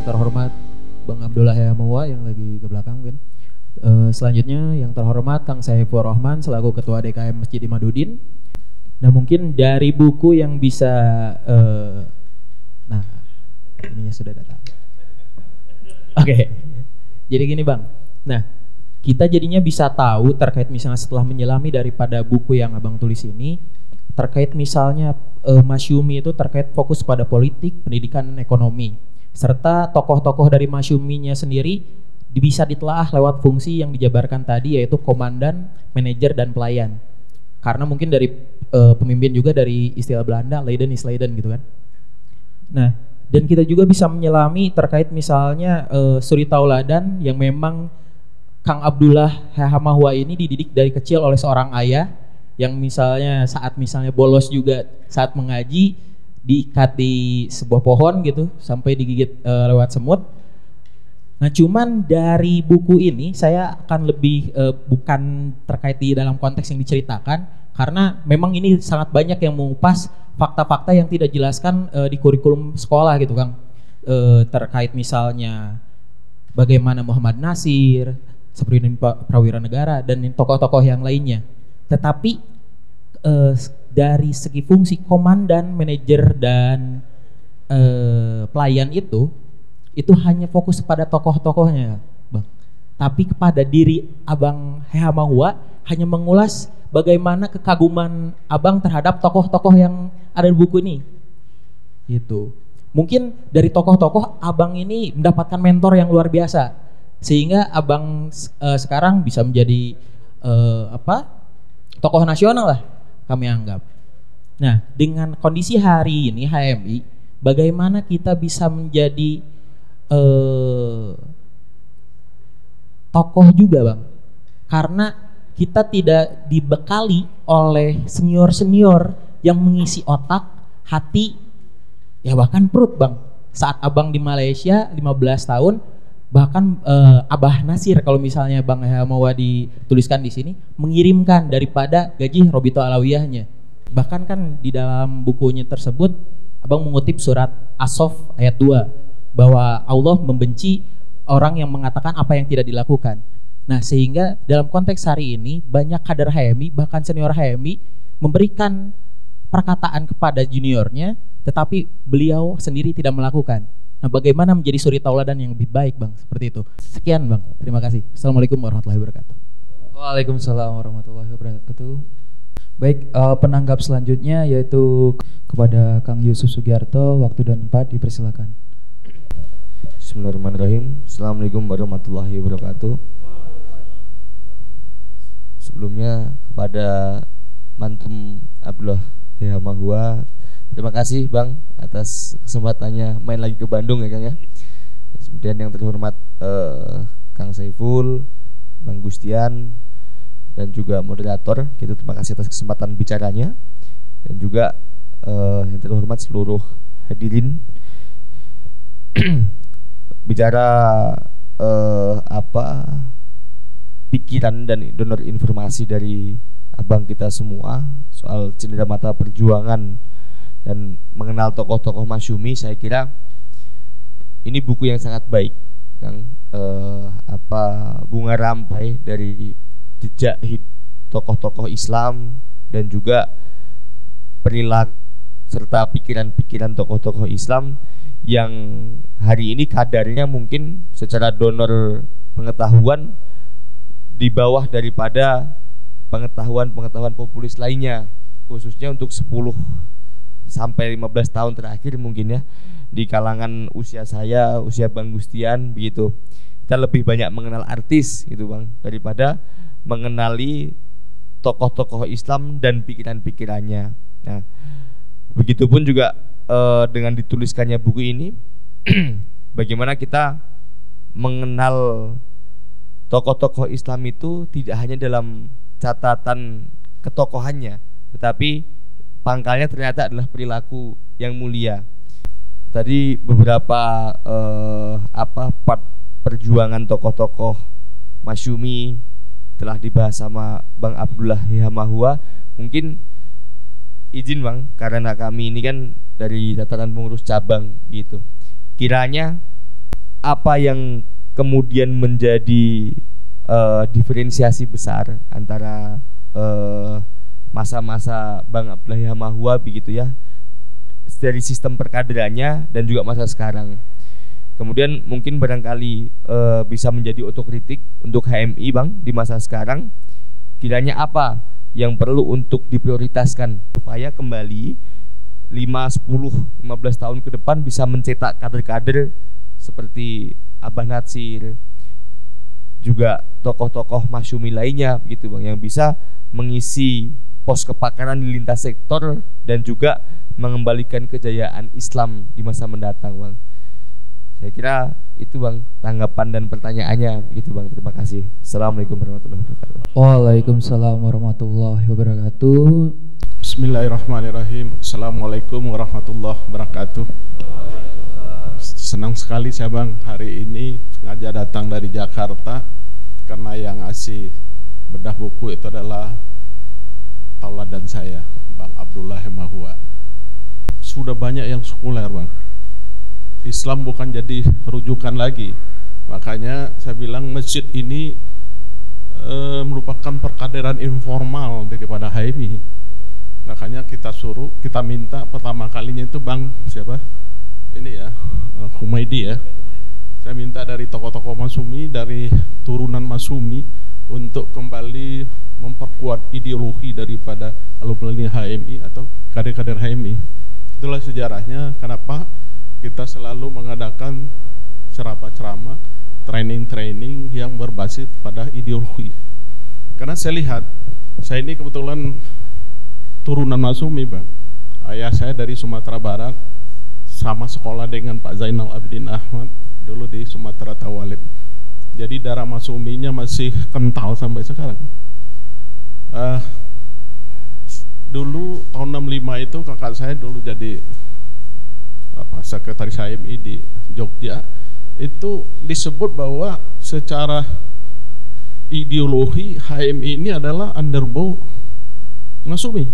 terhormat Bang Abdullah Yamawa yang lagi ke belakang mungkin. Selanjutnya yang terhormat Kang Saiful Rahman selaku Ketua DKM Masjid Imaduddin. Nah mungkin dari buku yang bisa, nah ininya sudah datang. Oke. Jadi gini Bang, nah kita jadinya bisa tahu terkait misalnya setelah menyelami daripada buku yang Abang tulis ini, terkait misalnya Masyumi itu terkait fokus pada politik, pendidikan, dan ekonomi, serta tokoh-tokoh dari Masyuminya sendiri bisa ditelaah lewat fungsi yang dijabarkan tadi, yaitu komandan, manajer, dan pelayan. Karena mungkin dari pemimpin juga dari istilah Belanda, Leiden is Leiden gitu kan. Nah, dan kita juga bisa menyelami terkait misalnya suri tauladan yang memang Kang Abdullah Hamahua ini dididik dari kecil oleh seorang ayah yang misalnya saat misalnya bolos juga saat mengaji diikat di sebuah pohon gitu sampai digigit lewat semut. Nah cuman dari buku ini saya akan lebih bukan terkait di dalam konteks yang diceritakan, karena memang ini sangat banyak yang mengupas fakta-fakta yang tidak dijelaskan di kurikulum sekolah gitu Kang, terkait misalnya bagaimana Muhammad Nasir, Sapridin Prawira Negara, dan tokoh-tokoh yang lainnya. Tetapi dari segi fungsi komandan, manajer, dan pelayan itu hanya fokus pada tokoh-tokohnya Bang. Tapi kepada diri Abang Hamahua hanya mengulas bagaimana kekaguman Abang terhadap tokoh-tokoh yang ada di buku ini. Gitu. Mungkin dari tokoh-tokoh Abang ini mendapatkan mentor yang luar biasa, sehingga Abang sekarang bisa menjadi tokoh nasional lah kami anggap. Nah dengan kondisi hari ini HMI, bagaimana kita bisa menjadi tokoh juga Bang, karena kita tidak dibekali oleh senior-senior yang mengisi otak, hati, ya bahkan perut Bang. Saat Abang di Malaysia 15 tahun, bahkan Abah Nasir kalau misalnya Bang Hamawa dituliskan di sini mengirimkan daripada gaji Robito Alawiyahnya. Bahkan kan di dalam bukunya tersebut Abang mengutip surat As-Saff ayat 2 bahwa Allah membenci orang yang mengatakan apa yang tidak dilakukan. Nah sehingga dalam konteks hari ini banyak kader HMI bahkan senior HMI memberikan perkataan kepada juniornya, tetapi beliau sendiri tidak melakukan. Nah bagaimana menjadi suri tauladan yang lebih baik Bang, seperti itu. Sekian Bang, terima kasih. Assalamualaikum warahmatullahi wabarakatuh. Waalaikumsalam warahmatullahi wabarakatuh. Baik, penanggap selanjutnya yaitu kepada Kang Yusuf Sugiarto, waktu dan tempat dipersilakan. Bismillahirrahmanirrahim. Assalamualaikum warahmatullahi wabarakatuh. Sebelumnya kepada Mantum Abdullah Hamahua, terima kasih Bang atas kesempatannya main lagi ke Bandung ya Kang ya. Kemudian yang terhormat Kang Saiful, Bang Gustian, dan juga moderator, gitu, terima kasih atas kesempatan bicaranya. Dan juga yang terhormat seluruh hadirin. Bicara pikiran dan donor informasi dari abang kita semua soal cenderamata perjuangan dan mengenal tokoh-tokoh Masyumi, saya kira ini buku yang sangat baik Kang. Bunga rampai dari jejak hidup tokoh-tokoh Islam dan juga perilaku serta pikiran-pikiran tokoh-tokoh Islam yang hari ini kadarnya mungkin secara donor pengetahuan di bawah daripada pengetahuan-pengetahuan populis lainnya, khususnya untuk 10 sampai 15 tahun terakhir mungkin ya, di kalangan usia saya, usia Bang Gustian begitu. Kita lebih banyak mengenal artis gitu Bang daripada mengenali tokoh-tokoh Islam dan pikiran-pikirannya. Nah, begitupun juga dengan dituliskannya buku ini bagaimana kita mengenal tokoh-tokoh Islam itu tidak hanya dalam catatan ketokohannya, tetapi pangkalnya ternyata adalah perilaku yang mulia. Tadi beberapa part perjuangan tokoh-tokoh Masyumi telah dibahas sama Bang Abdullah Hamahua. Mungkin izin Bang, karena kami ini kan dari tataran pengurus cabang gitu, kiranya apa yang kemudian menjadi diferensiasi besar antara masa-masa Bang Abdullah Hamahua begitu ya, dari sistem perkaderannya dan juga masa sekarang. Kemudian mungkin barangkali bisa menjadi otokritik untuk HMI Bang di masa sekarang. Kiranya apa yang perlu untuk diprioritaskan supaya kembali 5, 10, 15 tahun ke depan bisa mencetak kader-kader seperti Abah Natsir, juga tokoh-tokoh masyumi lainnya begitu Bang, yang bisa mengisi pos kepakaran di lintas sektor dan juga mengembalikan kejayaan Islam di masa mendatang Bang. Saya kira itu Bang tanggapan dan pertanyaannya gitu Bang. Terima kasih. Assalamualaikum warahmatullahi wabarakatuh. Waalaikumsalam warahmatullahi wabarakatuh. Bismillahirrahmanirrahim. Assalamualaikum warahmatullahi wabarakatuh. Senang sekali saya Bang hari ini sengaja datang dari Jakarta karena yang ngasih bedah buku itu adalah tauladan saya, Bang Abdullah Hamahua. Sudah banyak yang sekuler Bang. Islam bukan jadi rujukan lagi. Makanya saya bilang masjid ini merupakan perkaderan informal daripada HMI. Makanya kita minta pertama kalinya itu Bang siapa? Ini ya, Humaydi ya. Saya minta dari tokoh-tokoh Masyumi, dari turunan Masyumi untuk kembali memperkuat ideologi daripada alumni HMI atau kader-kader HMI. Itulah sejarahnya kenapa kita selalu mengadakan ceramah-ceramah, training-training yang berbasis pada ideologi. Karena saya lihat, saya ini kebetulan turunan Masyumi Bang. Ayah saya dari Sumatera Barat, sama sekolah dengan Pak Zainal Abidin Ahmad dulu di Sumatera Tawalib. Jadi darah Masyuminya masih kental sampai sekarang. Dulu tahun 65 itu kakak saya dulu jadi sekretaris HMI di Jogja. Itu disebut bahwa secara ideologi HMI ini adalah underbow Masyumi.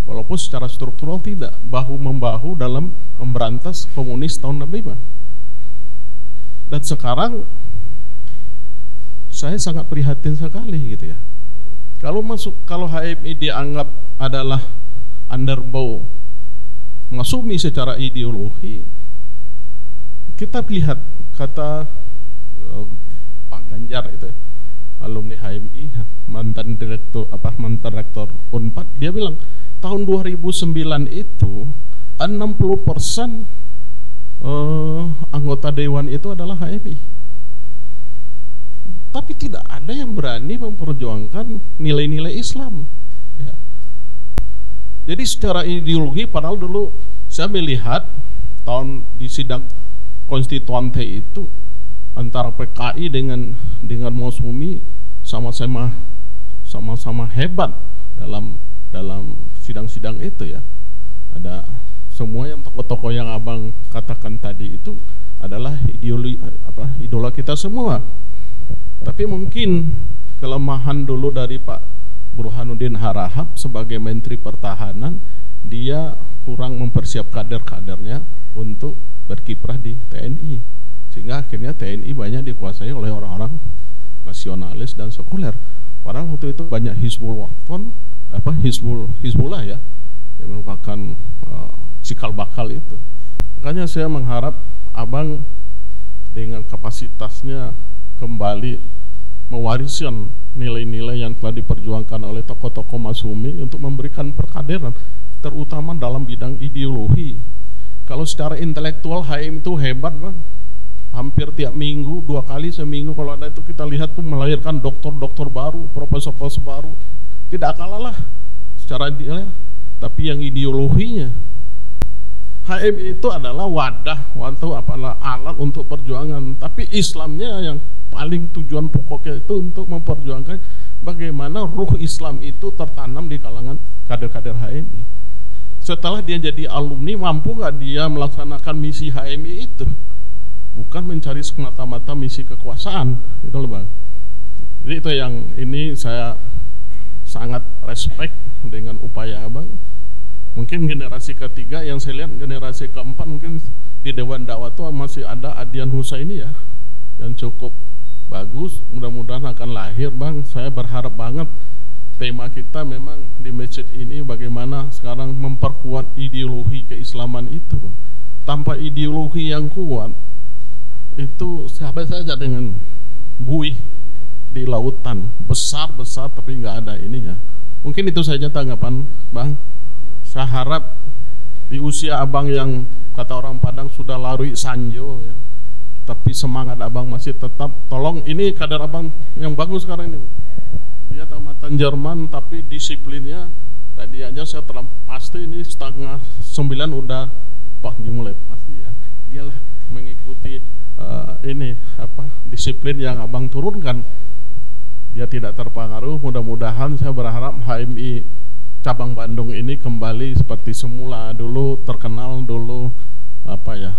Walaupun secara struktural tidak, bahu-membahu dalam memberantas komunis tahun 65. Dan sekarang saya sangat prihatin sekali gitu ya. Kalau HMI dianggap adalah underbow Masyumi secara ideologi, kita lihat kata Pak Ganjar itu alumni HMI, mantan rektor Unpad, dia bilang tahun 2009 itu 60% anggota dewan itu adalah HMI. Tapi tidak ada yang berani memperjuangkan nilai-nilai Islam ya. Jadi secara ideologi, padahal dulu saya melihat di sidang konstituante itu antara PKI dengan Masyumi sama-sama hebat dalam sidang-sidang itu ya. Ada semua yang tokoh-tokoh yang Abang katakan tadi itu adalah idola kita semua. Tapi mungkin kelemahan dulu dari Pak Burhanuddin Harahap sebagai Menteri Pertahanan, dia kurang mempersiapkan kader-kadernya untuk berkiprah di TNI, sehingga akhirnya TNI banyak dikuasai oleh orang-orang nasionalis dan sekuler. Padahal waktu itu banyak Hizbullah ya, yang merupakan cikal bakal itu. Makanya saya mengharap Abang dengan kapasitasnya kembali mewariskan nilai-nilai yang telah diperjuangkan oleh tokoh-tokoh Masyumi untuk memberikan perkaderan, terutama dalam bidang ideologi. Kalau secara intelektual HM itu hebat Bang, hampir tiap minggu, 2 kali seminggu kalau ada itu kita lihat tuh melahirkan doktor-doktor baru, profesor-profesor baru, tidak kalah lah secara idealnya. Tapi yang ideologinya, HM itu adalah wadah atau alat untuk perjuangan, tapi Islamnya yang paling tujuan pokoknya itu untuk memperjuangkan bagaimana ruh Islam itu tertanam di kalangan kader-kader HMI. Setelah dia jadi alumni, mampu nggak dia melaksanakan misi HMI itu? Bukan mencari semata-mata misi kekuasaan, gitu loh Bang. Jadi itu yang ini saya sangat respect dengan upaya Abang. Mungkin generasi ketiga, yang saya lihat generasi keempat mungkin di Dewan Dakwah itu masih ada Adian Husaini ya. yang cukup bagus. Mudah-mudahan akan lahir, Bang. Saya berharap banget tema kita memang di masjid ini bagaimana sekarang memperkuat ideologi keislaman itu, Bang. Tanpa ideologi yang kuat itu sampai saja dengan buih di lautan besar-besar tapi nggak ada ininya. Mungkin itu saja tanggapan, Bang. Saya harap di usia abang yang kata orang Padang sudah larui sanjo ya, tapi semangat abang masih tetap. Tolong, ini kader abang yang bagus sekarang ini, dia tamatan Jerman tapi disiplinnya tadi aja saya pasti ini 8:30 udah pagi mulai pasti ya. Dialah mengikuti ini apa disiplin yang abang turunkan. Dia tidak terpengaruh. Mudah-mudahan saya berharap HMI cabang Bandung ini kembali seperti semula dulu, terkenal dulu apa ya,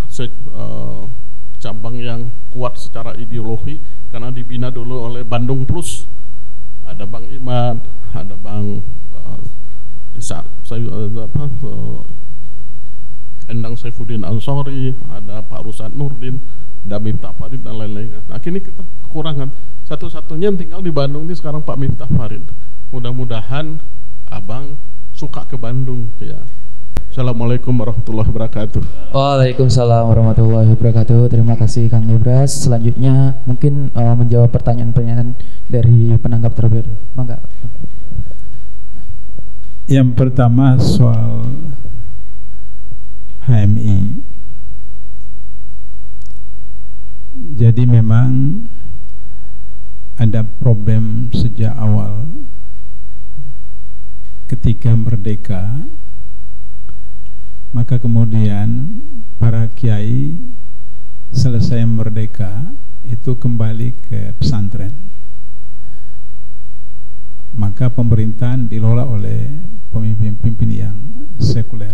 cabang yang kuat secara ideologi karena dibina dulu oleh Bandung Plus. Ada Bang Iman, ada Bang Endang Saifuddin Ansori, ada Pak Rusad Nurdin, ada Miftah Farid dan lain-lain. Nah, kini kita kekurangan. Satu-satunya yang tinggal di Bandung ini sekarang Pak Miftah Farid. Mudah-mudahan abang suka ke Bandung ya. Assalamualaikum warahmatullahi wabarakatuh. Waalaikumsalam warahmatullahi wabarakatuh. Terima kasih Kang Ibras. Selanjutnya mungkin menjawab pertanyaan-pertanyaan dari penanggap terlebih dahulu. Mangga. Yang pertama soal HMI. Jadi memang ada problem sejak awal ketika merdeka, maka kemudian para kiai selesai merdeka itu kembali ke pesantren, maka pemerintahan dikelola oleh pemimpin-pemimpin yang sekuler.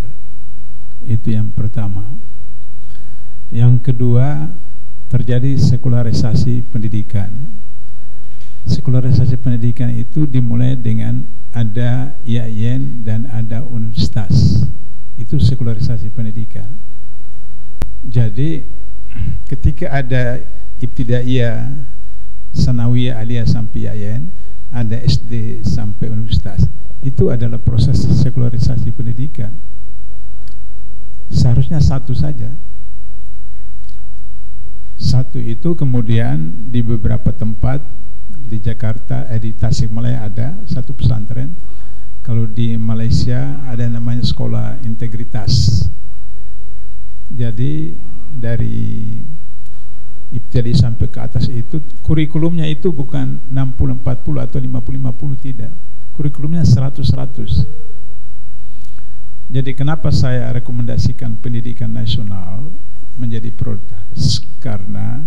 Itu yang pertama. Yang kedua, terjadi sekularisasi pendidikan. Sekularisasi pendidikan itu dimulai dengan ada IAIN dan ada universitas. Itu sekularisasi pendidikan. Jadi ketika ada ibtidaiyah, sanawiyah, aliyah sampai IAIN, ada SD sampai universitas, itu adalah proses sekularisasi pendidikan. Seharusnya satu saja. Satu itu kemudian di beberapa tempat di Jakarta, di Tasikmalaya ada satu pesantren. Kalau di Malaysia ada namanya sekolah integritas. Jadi dari ibtidai sampai ke atas itu kurikulumnya itu bukan 60-40 atau 50-50, tidak. Kurikulumnya 100-100. Jadi kenapa saya rekomendasikan pendidikan nasional menjadi prioritas? Karena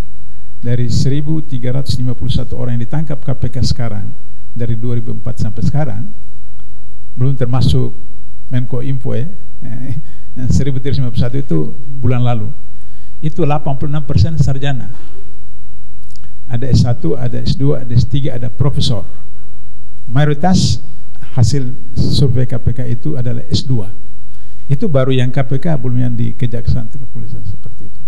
dari 1.351 orang yang ditangkap KPK sekarang dari 2004 sampai sekarang, belum termasuk Menko Info ya, 1.351 itu bulan lalu, itu 86% sarjana. Ada S1, ada S2, ada S3, ada profesor. Mayoritas hasil survei KPK itu adalah S2. Itu baru yang KPK, belum yang di Kejaksaan Kepolisian seperti itu.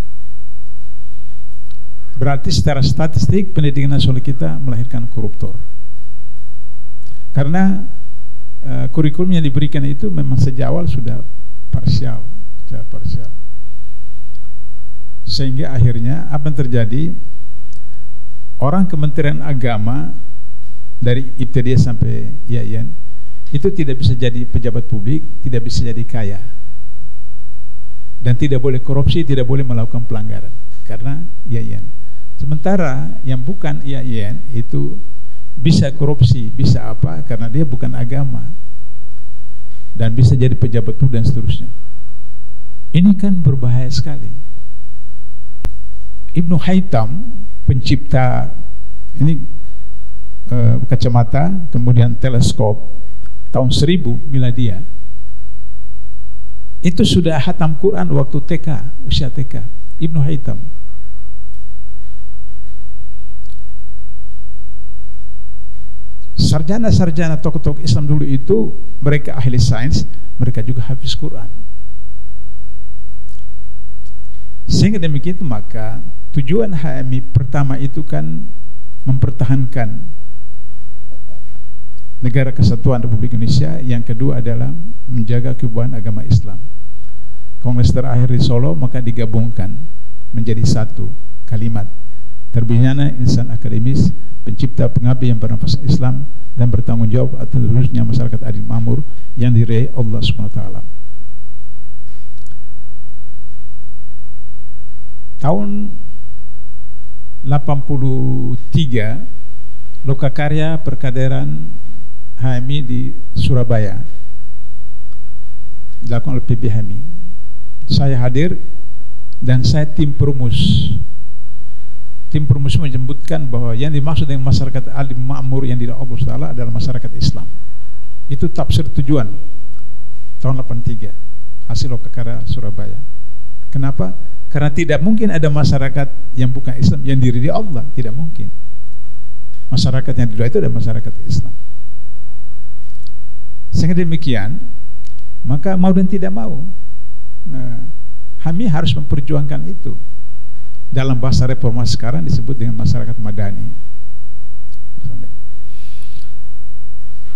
Berarti secara statistik pendidikan nasional kita melahirkan koruptor. Karena kurikulum yang diberikan itu memang sejak awal sudah parsial, secara parsial. Sehingga akhirnya apa yang terjadi? Orang Kementerian Agama dari ibtidaiyah sampai IAIN itu tidak bisa jadi pejabat publik, tidak bisa jadi kaya, dan tidak boleh korupsi, tidak boleh melakukan pelanggaran karena IAIN. Sementara yang bukan IAIN itu bisa korupsi, bisa apa, karena dia bukan agama, dan bisa jadi pejabat publik dan seterusnya. Ini kan berbahaya sekali. Ibnu Haytham, pencipta ini kacamata, kemudian teleskop, tahun 1000 miladia, itu sudah hatam Quran waktu TK, usia TK. Ibnu Haytham. Sarjana-sarjana tokoh-tokoh Islam dulu itu mereka ahli sains, mereka juga hafiz Quran. Sehingga demikian maka tujuan HMI pertama itu kan mempertahankan negara kesatuan Republik Indonesia, yang kedua adalah menjaga keutuhan agama Islam. Kongres terakhir di Solo maka digabungkan menjadi satu kalimat, terbitnya insan akademis, pencipta pengabdi yang bernafas Islam dan bertanggung jawab atas terusnya masyarakat adil makmur yang diridai Allah SWT. Tahun 83 Lokakarya Perkaderan HMI di Surabaya dilakukan oleh PB HMI. Saya hadir dan saya tim perumus. Tim perumus menyebutkan bahwa yang dimaksud dengan masyarakat adil makmur yang diridai Allah SWT adalah masyarakat Islam. Itu tafsir tujuan tahun 83 hasil Lokakarya Surabaya. Kenapa? Karena tidak mungkin ada masyarakat yang bukan Islam yang diridai Allah, tidak mungkin. Masyarakat yang diridai itu adalah masyarakat Islam. Sehingga demikian, maka mau dan tidak mau, kami harus memperjuangkan itu. Dalam bahasa reformasi sekarang disebut dengan masyarakat madani.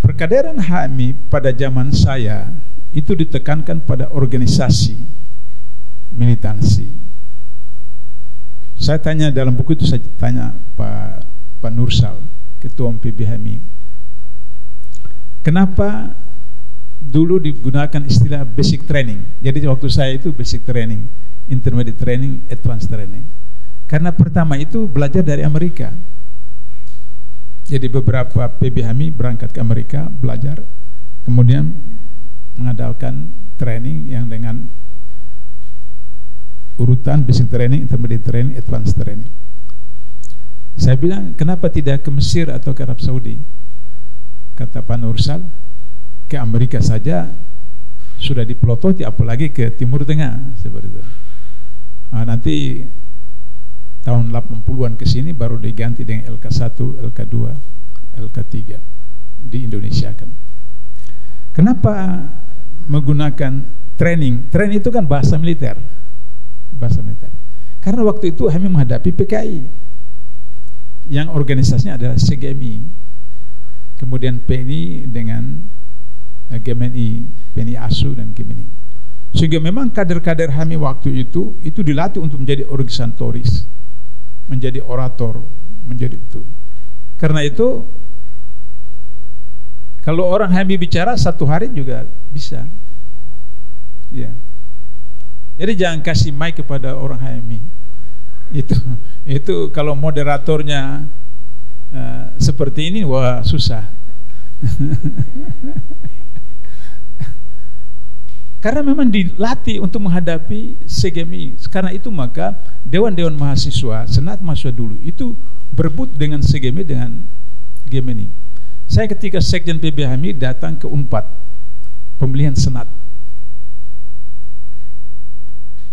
Perkaderan HMI pada zaman saya itu ditekankan pada organisasi, militansi. Saya tanya dalam buku itu, saya tanya Pak Nursal, Ketua PB HMI, kenapa dulu digunakan istilah basic training? Jadi waktu saya itu basic training, intermediate training, advanced training. Karena pertama itu belajar dari Amerika. Jadi beberapa PB HMI berangkat ke Amerika belajar, kemudian mengadakan training yang dengan urutan basic training, intermediate training, advanced training. Saya bilang, kenapa tidak ke Mesir atau ke Arab Saudi? Kata Pak Nursal, ke Amerika saja sudah dipelototi, apalagi ke Timur Tengah seperti itu. Nanti tahun 80-an ke sini baru diganti dengan LK1, LK2, LK3 di Indonesia kan. Kenapa menggunakan training? Training itu kan bahasa militer. Bahasa militer. Karena waktu itu kami menghadapi PKI yang organisasinya adalah CGMI, kemudian PNI dengan GMNI, PNI ASU dan GMNI. Sehingga memang kader-kader kami waktu itu dilatih untuk menjadi organisatoris, menjadi orator, menjadi itu. Karena itu kalau orang kami bicara satu hari juga bisa. Ya. Jadi jangan kasih mic kepada orang HMI. Itu kalau moderatornya seperti ini, wah susah. Karena memang dilatih untuk menghadapi CGMI. Karena itu maka Dewan-Dewan Mahasiswa, Senat Mahasiswa dulu itu berebut dengan CGMI dengan GMNI. Saya ketika Sekjen PB HMI datang ke UNPAD, pemilihan Senat.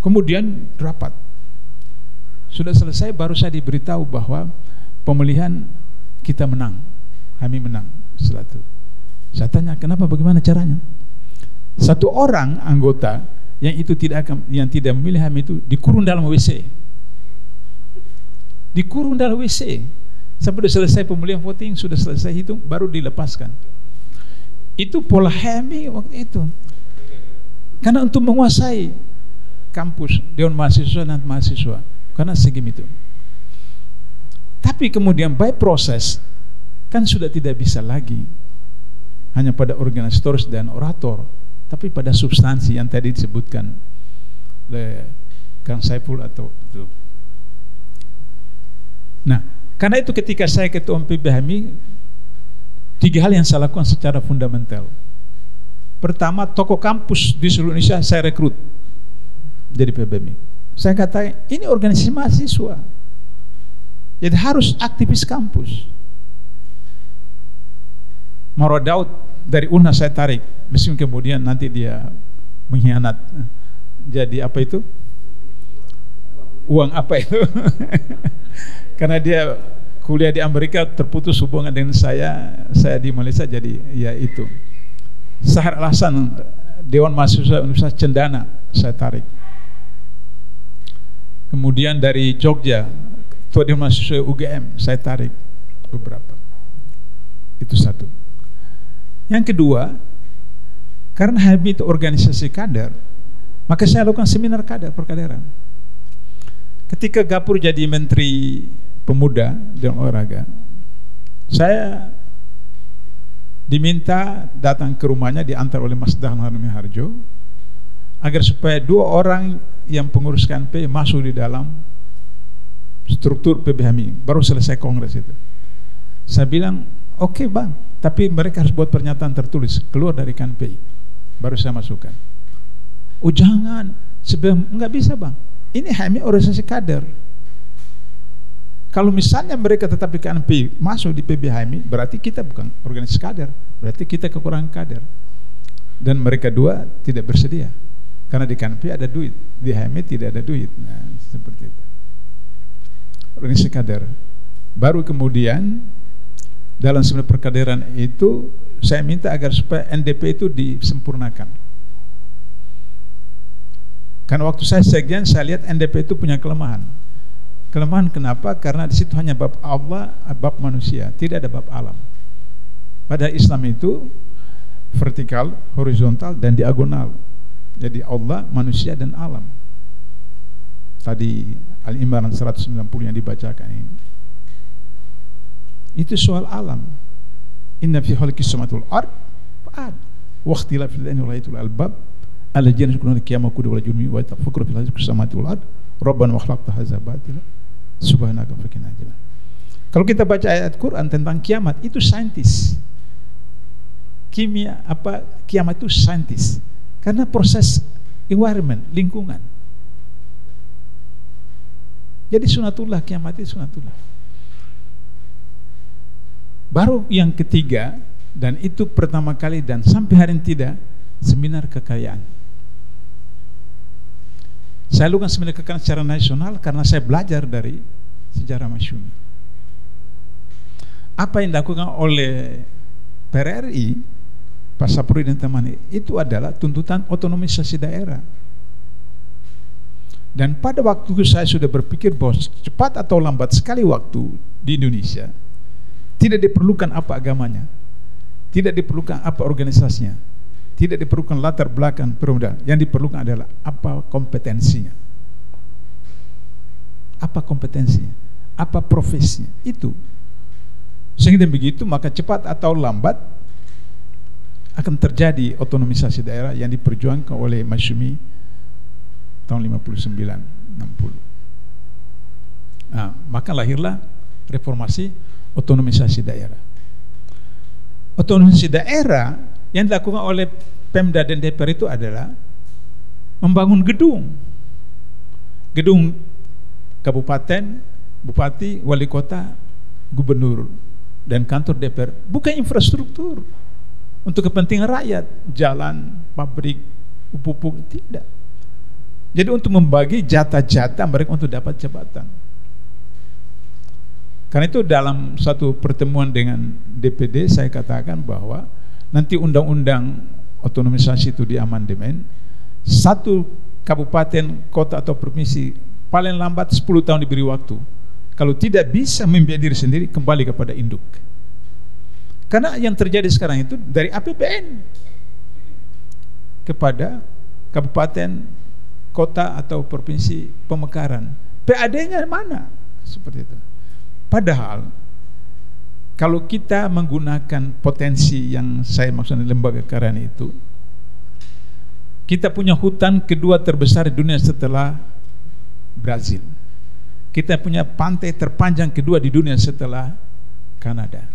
Kemudian rapat. Sudah selesai baru saya diberitahu bahwa pemilihan kita menang. Kami menang setelah itu. Saya tanya, kenapa, bagaimana caranya? Satu orang anggota yang tidak memilih kami itu dikurung dalam WC. Dikurung dalam WC. Sampai sudah selesai pemilihan voting, sudah selesai hitung, baru dilepaskan. Itu pola kami waktu itu. Karena untuk menguasai kampus, Dewan Mahasiswa dan Mahasiswa, karena segim itu. Tapi kemudian by proses kan sudah tidak bisa lagi hanya pada organisatoris dan orator, tapi pada substansi yang tadi disebutkan oleh Kang Saiful atau itu. Nah, karena itu ketika saya ketua PB HMI, 3 hal yang saya lakukan secara fundamental. Pertama, tokoh kampus di seluruh Indonesia saya rekrut jadi PBMI. Saya katakan, ini organisasi mahasiswa, jadi harus aktivis kampus. Marwah Daud dari UNHAS saya tarik, meskipun kemudian nanti dia mengkhianat. Jadi apa itu? Uang apa itu? Karena dia kuliah di Amerika, terputus hubungan dengan saya di Malaysia, jadi ya itu. Sahar Al-Hasan, Dewan Mahasiswa Universitas Cendana saya tarik. Kemudian dari Jogja, Tua Dewan Mahasiswa UGM, saya tarik beberapa. Itu satu. Yang kedua, karena HMI itu organisasi kader, maka saya lakukan seminar kader perkaderan. Ketika Gapur jadi Menteri Pemuda dan Olahraga, saya diminta datang ke rumahnya, diantar oleh Mas Dahlan Harjo, agar supaya 2 orang yang pengurus KNP masuk di dalam struktur PBHMI. Baru selesai kongres itu. Saya bilang, oke bang, tapi mereka harus buat pernyataan tertulis keluar dari KNPI. Baru saya masukkan. Oh jangan, sebelum nggak bisa bang. Ini HMI organisasi kader. Kalau misalnya mereka tetap di KNPI masuk di PBHMI, berarti kita bukan organisasi kader, berarti kita kekurangan kader. Dan mereka 2 tidak bersedia. Karena di KNPI ada duit, di HMI tidak ada duit. Nah, seperti itu. Organisasi kader. Baru kemudian dalam seminar perkaderan itu saya minta agar supaya NDP itu disempurnakan. Karena waktu saya sekjen, saya lihat NDP itu punya kelemahan. Kelemahan kenapa? Karena di situ hanya bab Allah, bab manusia, tidak ada bab alam. Pada Islam itu vertikal, horizontal, dan diagonal. Jadi Allah, manusia, dan alam. Tadi Al-Imran 190 yang dibacakan ini. Itu soal alam. Inna fi khalqis samawati wal ard wa ikhtilafil laili wal layli albab alladzina yaquluna qiyamah kudu wal jumi wa tafakkur fil khalqis samawati wal ard rabbana wa khalaqta hadza batila subhanaka fakina ajab. Kalau kita baca ayat Quran tentang kiamat, itu saintis. Kimia apa kiamat itu saintis. Karena proses environment, lingkungan. Jadi sunatullah, kiamat itu sunatullah. Baru yang ketiga, dan itu pertama kali dan sampai hari ini tidak, seminar kekayaan. Saya lakukan seminar kekayaan secara nasional karena saya belajar dari sejarah Masyumi. Apa yang dilakukan oleh PRRI, Pak Sapri dan teman, itu adalah tuntutan otonomisasi daerah. Dan pada waktu itu saya sudah berpikir bahwa cepat atau lambat sekali waktu di Indonesia tidak diperlukan apa agamanya, tidak diperlukan apa organisasinya, tidak diperlukan latar belakang pemuda. Yang diperlukan adalah apa kompetensinya, apa kompetensinya, apa profesinya. Itu sehingga begitu maka cepat atau lambat akan terjadi otonomisasi daerah yang diperjuangkan oleh Masyumi tahun 59-60. Nah, maka lahirlah reformasi otonomisasi daerah. Otonomisasi daerah yang dilakukan oleh Pemda dan DPR itu adalah membangun gedung kabupaten, bupati, wali kota, gubernur, dan kantor DPR, bukan infrastruktur untuk kepentingan rakyat, jalan, pabrik, pupuk, tidak. Jadi untuk membagi jatah-jatah mereka untuk dapat jabatan. Karena itu dalam satu pertemuan dengan DPD saya katakan bahwa nanti undang-undang otonomisasi itu diamandemen, satu kabupaten, kota atau provinsi paling lambat 10 tahun diberi waktu. Kalau tidak bisa membiayai diri sendiri, kembali kepada induk. Karena yang terjadi sekarang itu dari APBN kepada kabupaten, kota atau provinsi pemekaran. PAD-nya mana? Seperti itu. Padahal kalau kita menggunakan potensi yang saya maksudnya lembaga kekayaan itu, kita punya hutan kedua terbesar di dunia setelah Brazil. Kita punya pantai terpanjang kedua di dunia setelah Kanada.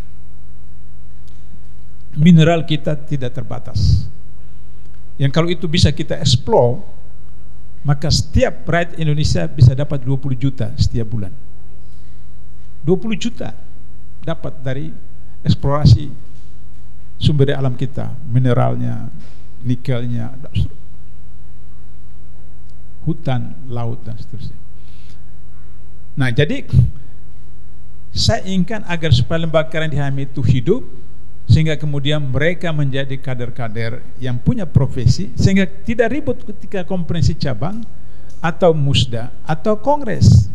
Mineral kita tidak terbatas. Yang kalau itu bisa kita explore, maka setiap rakyat Indonesia bisa dapat 20 juta setiap bulan. 20 juta dapat dari eksplorasi sumber daya alam kita, mineralnya, nikelnya, hutan, laut, dan seterusnya. Nah, jadi saya inginkan agar supaya lembaga kekayaan di HMI itu hidup, sehingga kemudian mereka menjadi kader-kader yang punya profesi, sehingga tidak ribut ketika konferensi cabang atau musda atau kongres.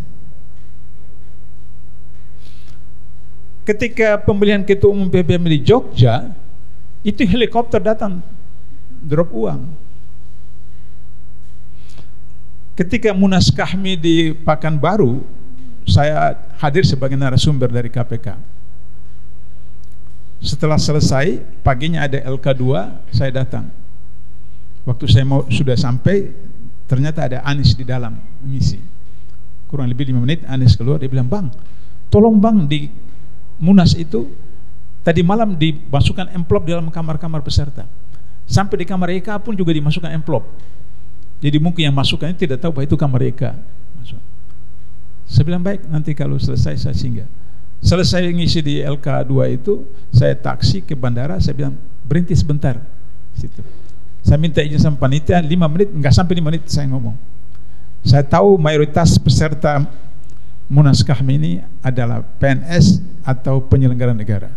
Ketika pemilihan ketua umum PBM di Jogja, itu helikopter datang drop uang. Ketika Munas Kahmi di Pekanbaru, saya hadir sebagai narasumber dari KPK. Setelah selesai, paginya ada LK2, saya datang. Waktu saya sudah sampai, ternyata ada Anies di dalam mengisi. Kurang lebih 5 menit, Anies keluar, dia bilang, "Bang, tolong bang, di Munas itu tadi malam dimasukkan amplop di dalam kamar-kamar peserta. Sampai di kamar EK pun juga dimasukkan amplop. Jadi mungkin yang masukkannya tidak tahu bahwa itu kamar EK." Saya bilang, "Baik, nanti kalau selesai saya singgah." Selesai ngisi di LK2 itu, saya taksi ke bandara, saya bilang, "Berhenti sebentar." Situ. Saya minta izin sama panitia 5 menit, enggak sampai 5 menit saya ngomong. Saya tahu mayoritas peserta Munas Kahmi ini adalah PNS atau penyelenggara negara.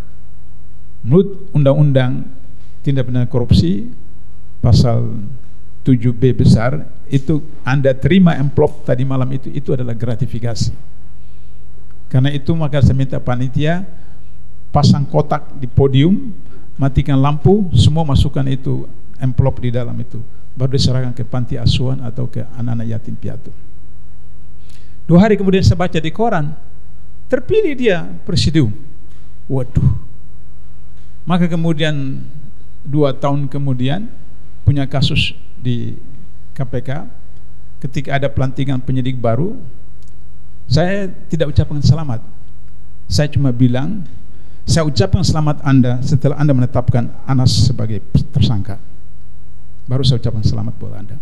Menurut Undang-Undang Tindak Pidana Korupsi pasal 7B besar, itu Anda terima amplop tadi malam itu adalah gratifikasi. Karena itu maka saya minta panitia pasang kotak di podium, matikan lampu, semua masukkan itu amplop di dalam itu, baru diserahkan ke panti asuhan atau ke anak-anak yatim piatu. 2 hari kemudian saya baca di koran, terpilih dia presidium. Waduh. Maka kemudian 2 tahun kemudian punya kasus di KPK, ketika ada pelantikan penyidik baru, saya tidak ucapkan selamat. Saya cuma bilang, saya ucapkan selamat Anda setelah Anda menetapkan Anas sebagai tersangka. Baru saya ucapkan selamat buat Anda.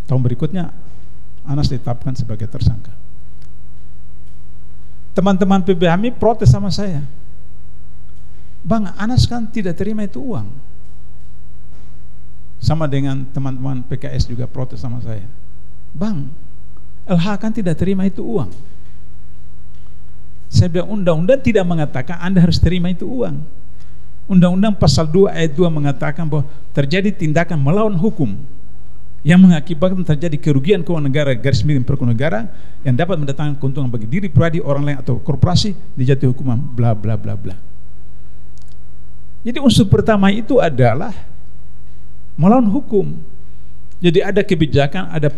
Tahun berikutnya Anas ditetapkan sebagai tersangka. Teman-teman PBHMI protes sama saya, "Bang, Anas kan tidak terima itu uang." Sama dengan teman-teman PKS juga protes sama saya, "Bang, LH kan tidak terima itu uang." Saya bilang, undang-undang tidak mengatakan Anda harus terima itu uang. Undang-undang pasal 2 ayat 2 mengatakan bahwa terjadi tindakan melawan hukum yang mengakibatkan terjadi kerugian keuangan negara garis miring peruntukan negara yang dapat mendatangkan keuntungan bagi diri pribadi, orang lain atau korporasi, dijatuhi hukuman bla bla bla bla. Jadi unsur pertama itu adalah melawan hukum. Jadi ada kebijakan, ada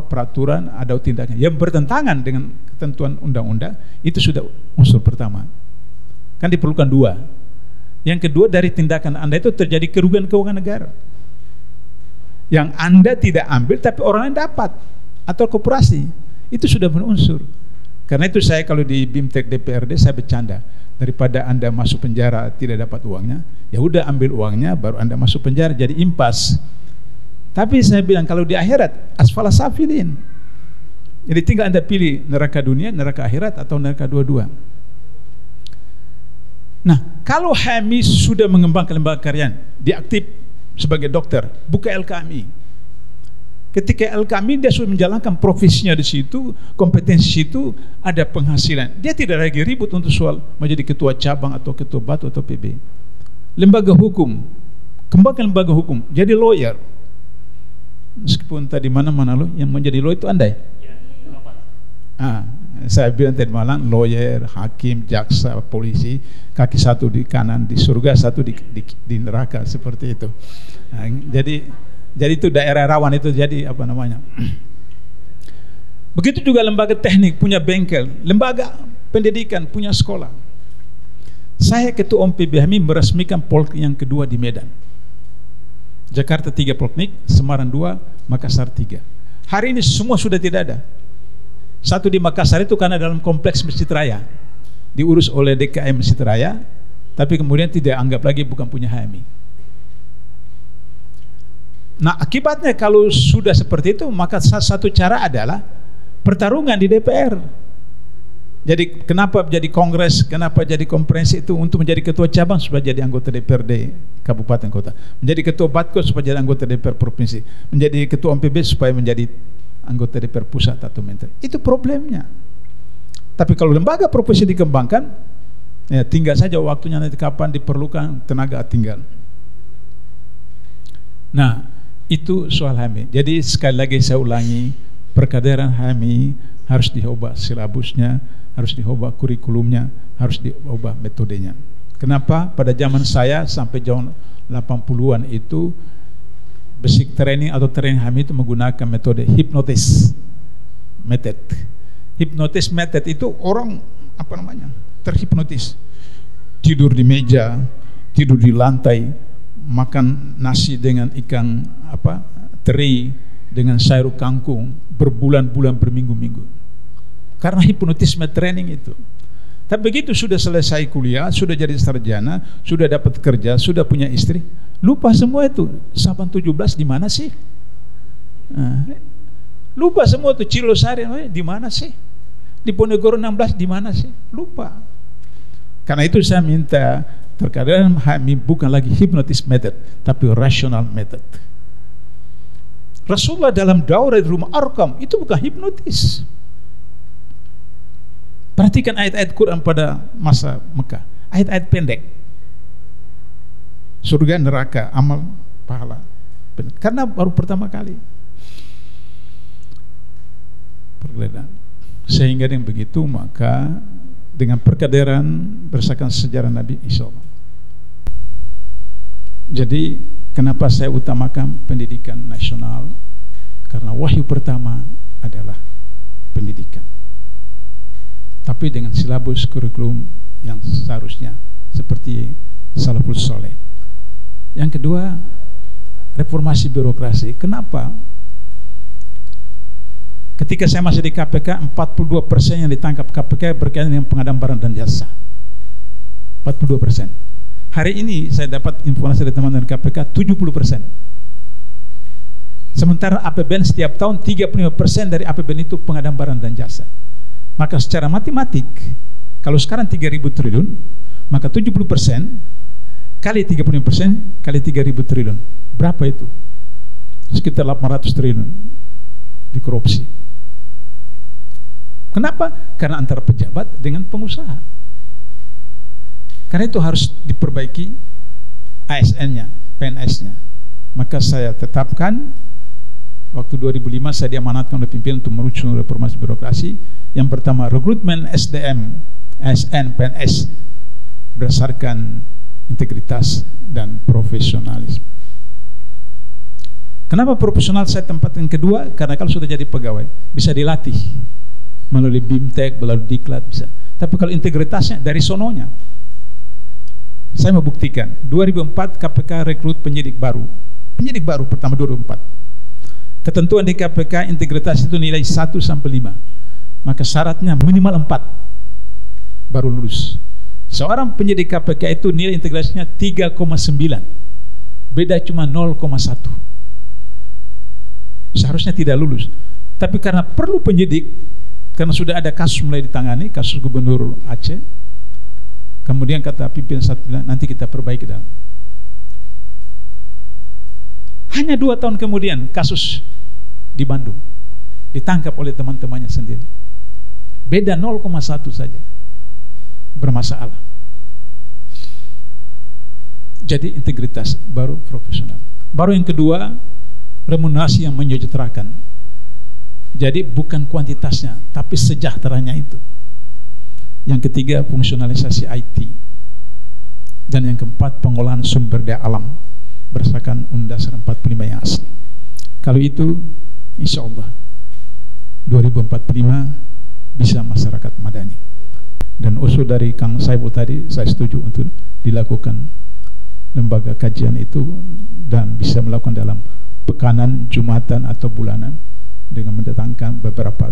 peraturan, ada tindakan yang bertentangan dengan ketentuan undang-undang, itu sudah unsur pertama. Kan diperlukan 2. Yang kedua, dari tindakan Anda itu terjadi kerugian keuangan negara yang Anda tidak ambil tapi orang lain dapat, atau koperasi, itu sudah berunsur. Karena itu saya kalau di BIMTEK DPRD saya bercanda, daripada Anda masuk penjara tidak dapat uangnya, ya udah ambil uangnya baru Anda masuk penjara, jadi impas. Tapi saya bilang kalau di akhirat asfala safilin. Jadi tinggal Anda pilih neraka dunia, neraka akhirat, atau neraka dua-dua. Nah, kalau HMI sudah mengembangkan lembaga karyaan, diaktif sebagai dokter, buka LKMI. Ketika LKMI dia sudah menjalankan profesinya di situ, kompetensi situ, ada penghasilan. Dia tidak lagi ribut untuk soal menjadi ketua cabang atau ketua batu atau PB. Lembaga hukum, kembangkan lembaga hukum, jadi lawyer. Meskipun tadi mana-mana lo yang menjadi lawyer itu Anda ya? Saya bilang tadi malam, lawyer, hakim, jaksa, polisi, kaki satu di kanan di surga, satu di neraka, seperti itu. Nah, jadi itu daerah rawan itu, jadi apa namanya? Begitu juga lembaga teknik punya bengkel, lembaga pendidikan punya sekolah. Saya ketua Om PBHMI meresmikan Poliklinik yang kedua di Medan. Jakarta 3 Poliklinik, Semarang 2, Makassar 3. Hari ini semua sudah tidak ada. Satu di Makassar itu karena dalam kompleks Masjid Raya, diurus oleh DKM Masjid Raya, tapi kemudian tidak anggap lagi bukan punya HMI. Nah, akibatnya kalau sudah seperti itu, maka satu cara adalah pertarungan di DPR. Jadi kenapa jadi kongres, kenapa jadi konferensi itu untuk menjadi ketua cabang supaya jadi anggota DPRD kabupaten kota, menjadi ketua Batko supaya jadi anggota DPR provinsi, menjadi ketua MPB supaya menjadi anggota DPR pusat atau menteri. Itu problemnya. Tapi kalau lembaga profesi dikembangkan, ya tinggal saja waktunya nanti kapan diperlukan tenaga tinggal. Nah, Itu soal HMI. Jadi sekali lagi saya ulangi, perkaderan HMI harus diubah silabusnya, harus diubah kurikulumnya, harus diubah metodenya. Kenapa? Pada zaman saya sampai tahun 80-an itu basic training atau training HMI itu menggunakan metode hypnosis method. Hypnosis method itu orang terhipnotis, tidur di meja, tidur di lantai, makan nasi dengan ikan teri dengan sayur kangkung berbulan-bulan, berminggu-minggu, karena hipnotisme training itu. Tapi begitu sudah selesai kuliah, sudah jadi sarjana, sudah dapat kerja, sudah punya istri, lupa semua itu. Saban 17 di mana sih? Lupa semua itu. Cilosari di mana sih? Di Ponegoro 16 di mana sih? Lupa. Karena itu saya minta terkadang HMI bukan lagi hypnosis method, tapi rational method. Rasulullah dalam daurah di rumah Arqam itu bukan hipnotis. Perhatikan ayat-ayat Quran pada masa Mekah, ayat-ayat pendek. Surga, neraka, amal, pahala. Karena baru pertama kali. Pergeledahan. Sehingga dengan begitu maka dengan perkaderan berdasarkan sejarah Nabi insyaallah. Jadi kenapa saya utamakan pendidikan nasional? Karena wahyu pertama adalah pendidikan. Tapi dengan silabus kurikulum yang seharusnya seperti salafus soleh. Yang kedua, reformasi birokrasi. Kenapa? Ketika saya masih di KPK, 42% yang ditangkap KPK berkaitan dengan pengadaan barang dan jasa. 42%. Hari ini saya dapat informasi dari teman-teman KPK 70%. Sementara APBN setiap tahun 35% dari APBN itu pengadaan barang dan jasa. Maka secara matematik, kalau sekarang 3.000 triliun, maka 70% kali 35% kali 3.000 triliun. Berapa itu? Sekitar 800 triliun dikorupsi. Kenapa? Karena antara pejabat dengan pengusaha. Karena itu harus diperbaiki ASN-nya, PNS-nya. Maka saya tetapkan waktu 2005 saya diamanatkan oleh pimpinan untuk merujuk reformasi birokrasi. Yang pertama, rekrutmen SDM, ASN, PNS berdasarkan integritas dan profesionalisme. Kenapa profesional saya tempatkan kedua? Karena kalau sudah jadi pegawai bisa dilatih melalui BIMTEK, melalui Diklat bisa. Tapi kalau integritasnya dari sononya. Saya membuktikan 2004 KPK rekrut penyidik baru pertama 2004. Ketentuan di KPK integritas itu nilai 1 sampai 5. Maka syaratnya minimal 4 baru lulus. Seorang penyidik KPK itu nilai integritasnya 3,9. Beda cuma 0,1. Seharusnya tidak lulus. Tapi karena perlu penyidik, karena sudah ada kasus mulai ditangani, kasus Gubernur Aceh. Kemudian kata pimpinan satu bilang, nanti kita perbaiki dalam. Hanya 2 tahun kemudian kasus di Bandung ditangkap oleh teman-temannya sendiri. Beda 0,1 saja bermasalah. Jadi integritas baru profesional. Baru yang kedua, remunerasi yang menyejahterakan. Jadi bukan kuantitasnya, tapi sejahteranya itu. Yang ketiga, fungsionalisasi IT. Dan yang keempat, pengolahan sumber daya alam berdasarkan Undang-Undang 45 yang asli. Kalau itu, insya Allah 2045 bisa masyarakat madani. Dan usul dari Kang Saiful tadi saya setuju untuk dilakukan lembaga kajian itu dan bisa melakukan dalam pekanan, jumatan atau bulanan dengan mendatangkan beberapa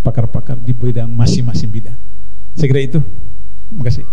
pakar-pakar di bidang masing-masing bidang. Saya kira itu. Terima kasih.